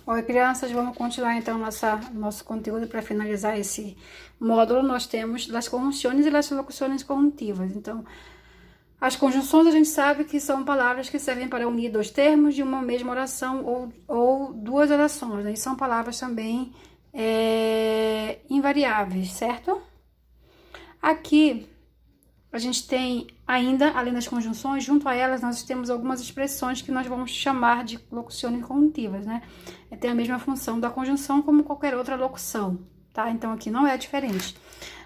Oi, crianças, vamos continuar então nosso conteúdo para finalizar esse módulo. Nós temos as conjunções e as locuções conjuntivas. Então, as conjunções a gente sabe que são palavras que servem para unir dois termos de uma mesma oração ou duas orações, né? E são palavras também invariáveis, certo? Aqui a gente tem ainda, além das conjunções, junto a elas nós temos algumas expressões que nós vamos chamar de locuções conjuntivas, né? Tem a mesma função da conjunção como qualquer outra locução, tá? Então aqui não é diferente.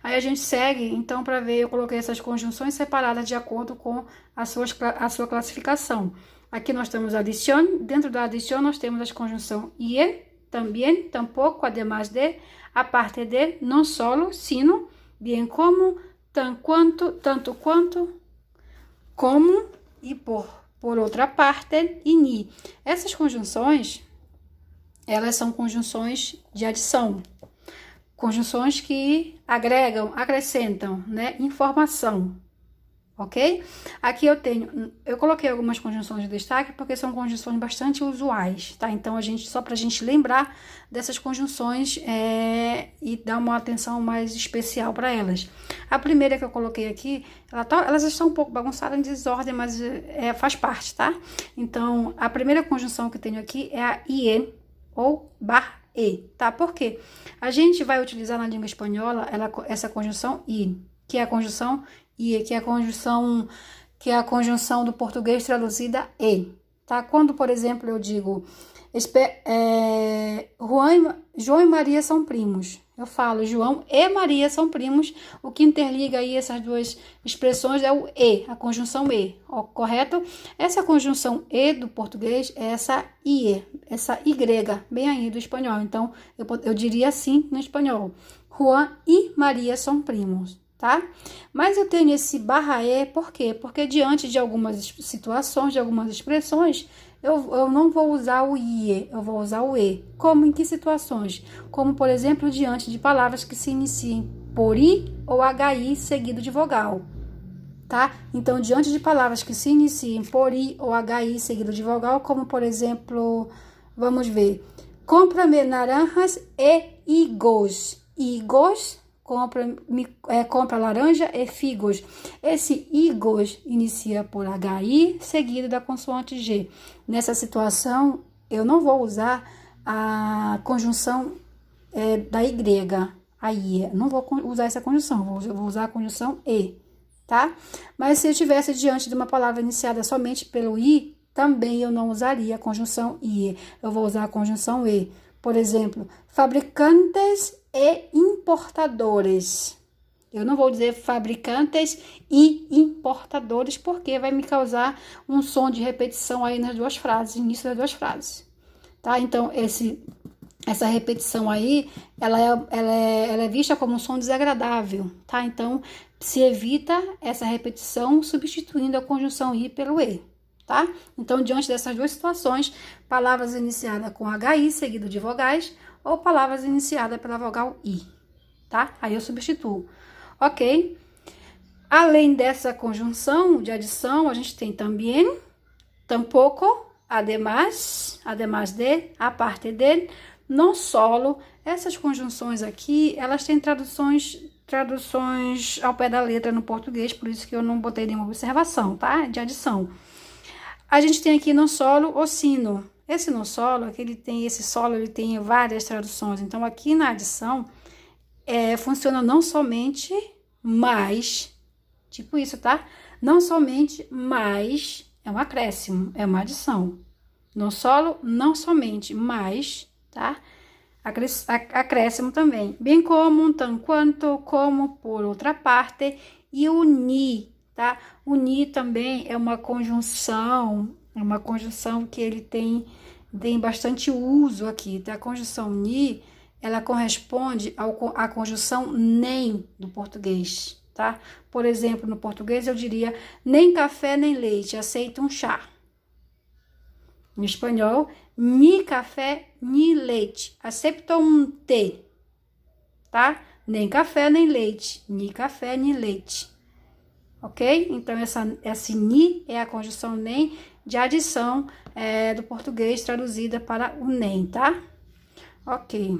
Aí a gente segue, então, para ver, eu coloquei essas conjunções separadas de acordo com a sua classificação. Aqui nós temos a adición, dentro da adición nós temos as conjunções y, también, tampoco, además de, aparte de, não solo, sino, bien como, tanto quanto, como e por outra parte, e ni. Essas conjunções, elas são conjunções de adição. Conjunções que agregam, acrescentam, né, informação, ok? Aqui eu coloquei algumas conjunções de destaque porque são conjunções bastante usuais, tá? Então, só pra gente lembrar dessas conjunções e dar uma atenção mais especial para elas. A primeira que eu coloquei aqui, elas estão um pouco bagunçadas em desordem, mas faz parte, tá? Então, a primeira conjunção que tenho aqui é a IE ou bar-e, tá? Por quê? A gente vai utilizar na língua espanhola essa conjunção I, que é a conjunção I, que é a conjunção do português traduzida E, tá? Quando, por exemplo, eu digo João e Maria são primos, eu falo João e Maria são primos, o que interliga aí essas duas expressões é o E, a conjunção E, ó, correto? Essa conjunção E do português é essa IE, essa Y, bem aí do espanhol. Então, eu diria assim no espanhol, Juan e Maria são primos, tá? Mas eu tenho esse /e, por quê? Porque diante de algumas situações, de algumas expressões, eu não vou usar o IE, eu vou usar o E. Como, em que situações? Como, por exemplo, diante de palavras que se iniciem por I ou HI seguido de vogal, tá? Então, diante de palavras que se iniciem por I ou HI seguido de vogal, como, por exemplo, vamos ver, compra-me naranjas e higos. Higos, compra laranja e figos. Esse higos inicia por HI seguido da consoante G. Nessa situação, eu não vou usar a conjunção da Y, a I. Não vou usar essa conjunção, eu vou usar a conjunção E, tá? Mas se eu estivesse diante de uma palavra iniciada somente pelo I, também eu não usaria a conjunção I. Eu vou usar a conjunção E. Por exemplo, fabricantes e importadores. Eu não vou dizer fabricantes e importadores, porque vai me causar um som de repetição aí nas duas frases, início das duas frases, tá? Então, essa repetição aí, ela é vista como um som desagradável, tá? Então, se evita essa repetição substituindo a conjunção I pelo E, tá? Então, diante dessas duas situações, palavras iniciadas com HI seguido de vogais ou palavras iniciadas pela vogal I, tá? Aí eu substituo, ok? Além dessa conjunção de adição, a gente tem também, tampoco, además de, aparte de, não solo. Essas conjunções aqui, elas têm traduções ao pé da letra no português, por isso que eu não botei nenhuma observação, tá? De adição. A gente tem aqui não solo ou sino. Esse não solo, ele tem várias traduções. Então, aqui na adição, funciona não somente mais, tipo isso, tá? Não somente mais, é um acréscimo, é uma adição. Não solo, não somente mais, tá? Acréscimo também. Bem como, tan quanto, como, por outra parte, e unir, tá? Unir também é uma conjunção que ele tem bastante uso aqui, tá? A conjunção unir, ela corresponde à conjunção nem do português, tá? Por exemplo, no português eu diria nem café nem leite, aceito um chá. No espanhol, ni café ni leite, aceito um té, tá? Nem café nem leite, ni café nem leite. Ok? Então, esse ni é a conjunção nem, de adição do português traduzida para o NEM, tá? Ok.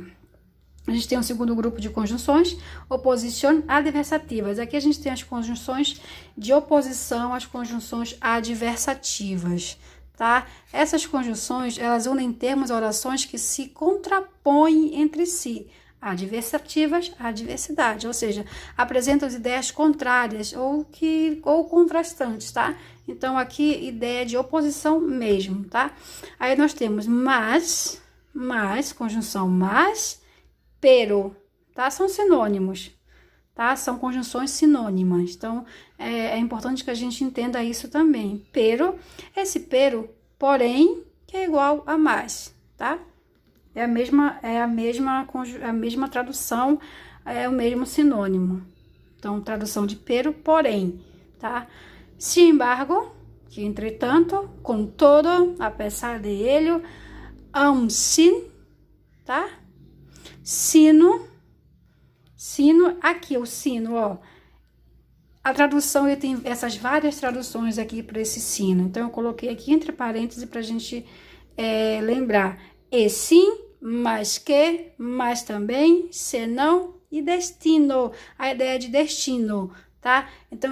A gente tem um segundo grupo de conjunções, oposição adversativas. Aqui a gente tem as conjunções de oposição às conjunções adversativas, tá? Essas conjunções, elas unem termos e orações que se contrapõem entre si. Adversativas, adversidade, ou seja, apresentam as ideias contrárias ou contrastantes, tá? Então, aqui, ideia de oposição mesmo, tá? Aí nós temos mais, conjunção mais, pero, tá? São sinônimos, tá? São conjunções sinônimas. Então, é importante que a gente entenda isso também. Pero, esse pero, porém, que é igual a mais, tá? É a mesma tradução, é o mesmo sinônimo. Então, tradução de pero, porém, tá? Sin embargo, que entretanto, com todo, a pesar de ello, aun sin, tá? Sino, aqui o sino, ó. A tradução, eu tenho essas várias traduções aqui para esse sino. Então, eu coloquei aqui entre parênteses para a gente lembrar. E sim, mas que, mas também, senão e destino. A ideia de destino, tá? Então,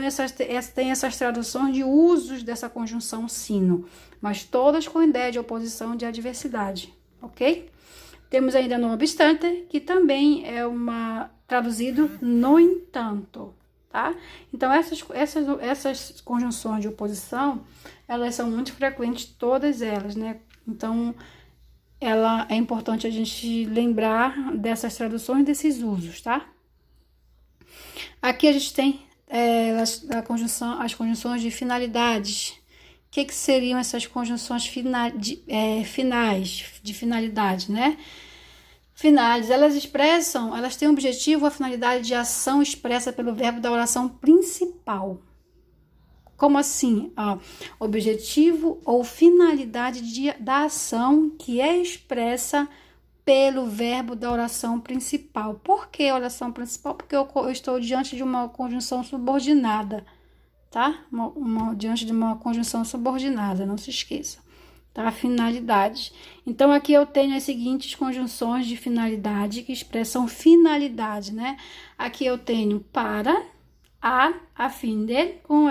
tem essas traduções de usos dessa conjunção sino, mas todas com ideia de oposição de adversidade, ok? Temos ainda no obstante, que também é traduzido no entanto, tá? Então, essas conjunções de oposição, elas são muito frequentes, todas elas, né? Então, é importante a gente lembrar dessas traduções, desses usos, tá? Aqui a gente tem as conjunções de finalidades. O que seriam essas conjunções finais, de finalidade, né? Finais, elas têm o objetivo, a finalidade de ação expressa pelo verbo da oração principal. Como assim? Objetivo ou finalidade da ação que é expressa pelo verbo da oração principal. Por que oração principal? Porque eu estou diante de uma conjunção subordinada, tá? Diante de uma conjunção subordinada, não se esqueça, tá? Finalidade. Então, aqui eu tenho as seguintes conjunções de finalidade que expressam finalidade, né? Aqui eu tenho para, a fim de, com o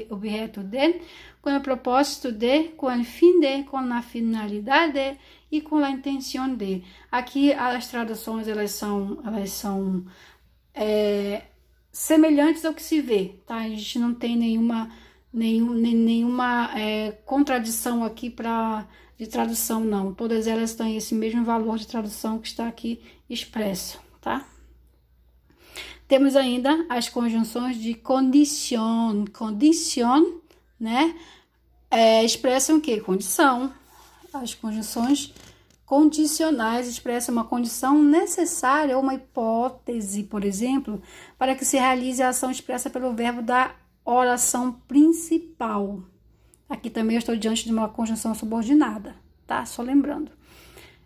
objeto de, com o propósito de, com o fim de, com a finalidade e com a intenção de. Aqui as traduções elas são semelhantes ao que se vê, tá? A gente não tem nenhuma contradição aqui de tradução, não. Todas elas têm esse mesmo valor de tradução que está aqui expresso, tá? Temos ainda as conjunções de condição, né? Expressam o quê? Condição. As conjunções condicionais expressam uma condição necessária ou uma hipótese, por exemplo, para que se realize a ação expressa pelo verbo da oração principal. Aqui também eu estou diante de uma conjunção subordinada, tá? Só lembrando.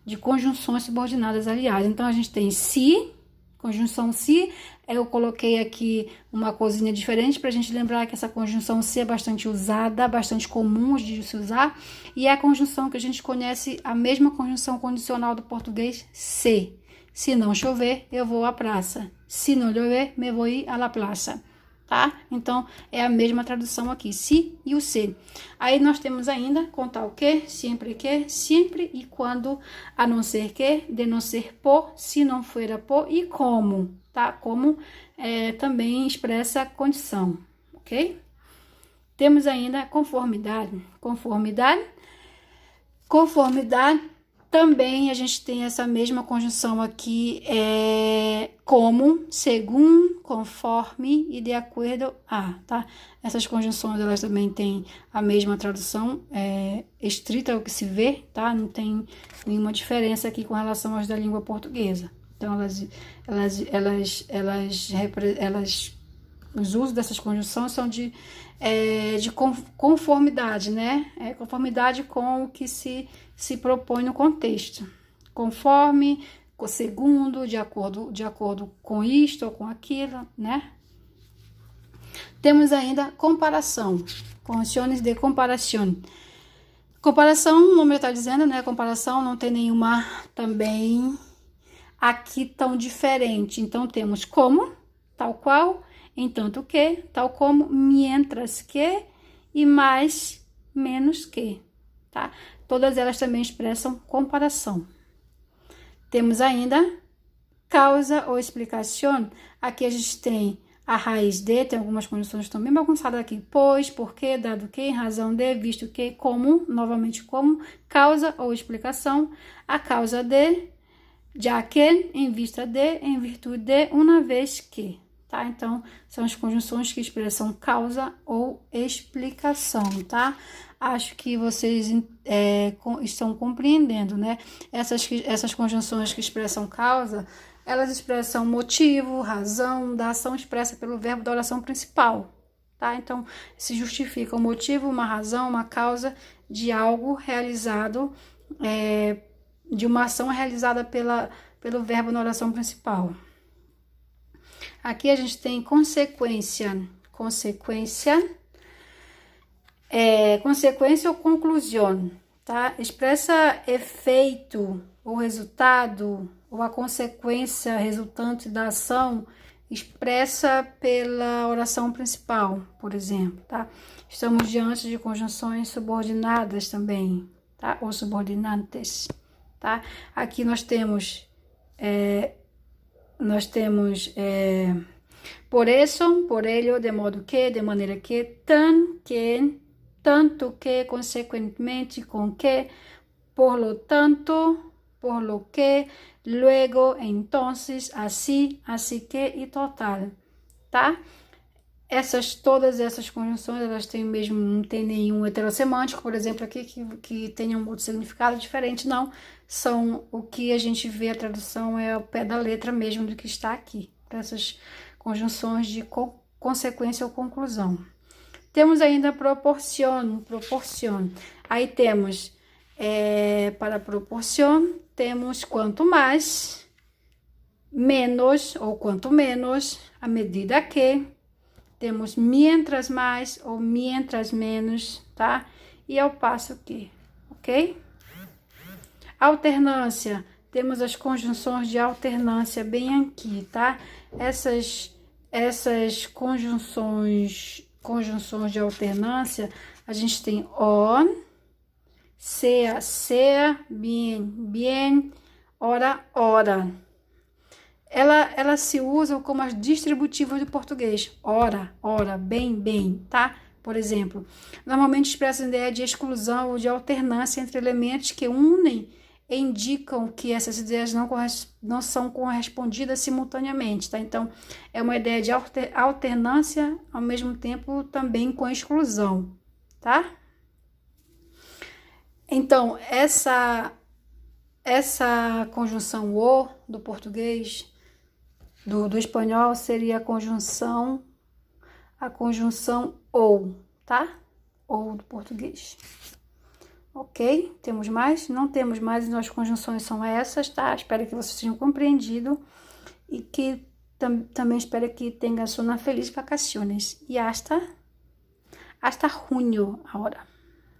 De conjunções subordinadas, aliás. Então, a gente tem se, conjunção se. Eu coloquei aqui uma coisinha diferente para a gente lembrar que essa conjunção se é bastante usada, bastante comum de se usar. E é a conjunção que a gente conhece, a mesma conjunção condicional do português, se. Se não chover, eu vou à praça. Se não chover, me vou ir à la plaza. Tá? Então, é a mesma tradução aqui, se e o se. Aí, nós temos ainda, contar o que, sempre e quando, a não ser que, de não ser por, se não for por e como, tá? Como também expressa a condição, ok? Temos ainda conformidade. Conformidade, também a gente tem essa mesma conjunção aqui, como, segundo, conforme e de acordo a, tá? Essas conjunções, elas também têm a mesma tradução, estrita ao que se vê, tá? Não tem nenhuma diferença aqui com relação às da língua portuguesa. Então, os usos dessas conjunções são de conformidade, né? Conformidade com o que se propõe no contexto. Conforme, segundo, de acordo com isto ou com aquilo, né? Temos ainda comparação, condições de comparação. Comparação, o nome já está dizendo, né? Comparação, não tem nenhuma também aqui tão diferente. Então, temos como, tal qual, entanto que, tal como, mientras que e mais, menos que, tá? Todas elas também expressam comparação. Temos ainda causa ou explicação. Aqui a gente tem a raiz de, tem algumas condições que estão bem bagunçadas aqui. Pois, porque, dado que, em razão de, visto que, como, novamente como, causa ou explicação. A causa de, já que, em vista de, em virtude de, uma vez que, tá? Então, são as conjunções que expressam causa ou explicação, tá? Acho que vocês estão compreendendo, né? Essas conjunções que expressam causa, elas expressam motivo, razão da ação expressa pelo verbo da oração principal, tá? Então, se justifica um motivo, uma razão, uma causa de algo realizado, de uma ação realizada pelo verbo na oração principal. Aqui a gente tem consequência. Consequência ou conclusão, tá? Expressa efeito ou resultado, ou a consequência resultante da ação expressa pela oração principal, por exemplo, tá? Estamos diante de conjunções subordinadas também, tá? Ou subordinantes, tá? Aqui nós temos por isso, por ello, de modo que, de maneira que, tanto que, consequentemente, com que, por lo tanto, por lo que, luego, entonces, así, así que e total, tá? Todas essas conjunções, elas têm mesmo, não tem nenhum heterossemântico, por exemplo, aqui, que tenha um outro significado diferente, não. São o que a gente vê, a tradução é ao pé da letra mesmo do que está aqui, para essas conjunções de consequência ou conclusão. Temos ainda proporção. Aí temos, para proporção, temos quanto mais, menos ou quanto menos, à medida que. Temos mientras mais ou mientras menos, tá? E ao passo que, ok? Alternância. Temos as conjunções de alternância bem aqui, tá? Essas conjunções de alternância, a gente tem on, sea, bien, ora. Elas se usam como as distributivas do português. Ora, bem, tá? Por exemplo, normalmente expressa a ideia de exclusão ou de alternância entre elementos que unem e indicam que essas ideias não são correspondidas simultaneamente, tá? Então, é uma ideia de alternância, ao mesmo tempo também com exclusão, tá? Então, essa conjunção o do português, do espanhol, seria a conjunção ou, tá? Ou do português. Ok? Temos mais? Não temos mais, as conjunções são essas, tá? Espero que vocês tenham compreendido e que também espero que tenham unas feliz vacaciones. E hasta junio ahora.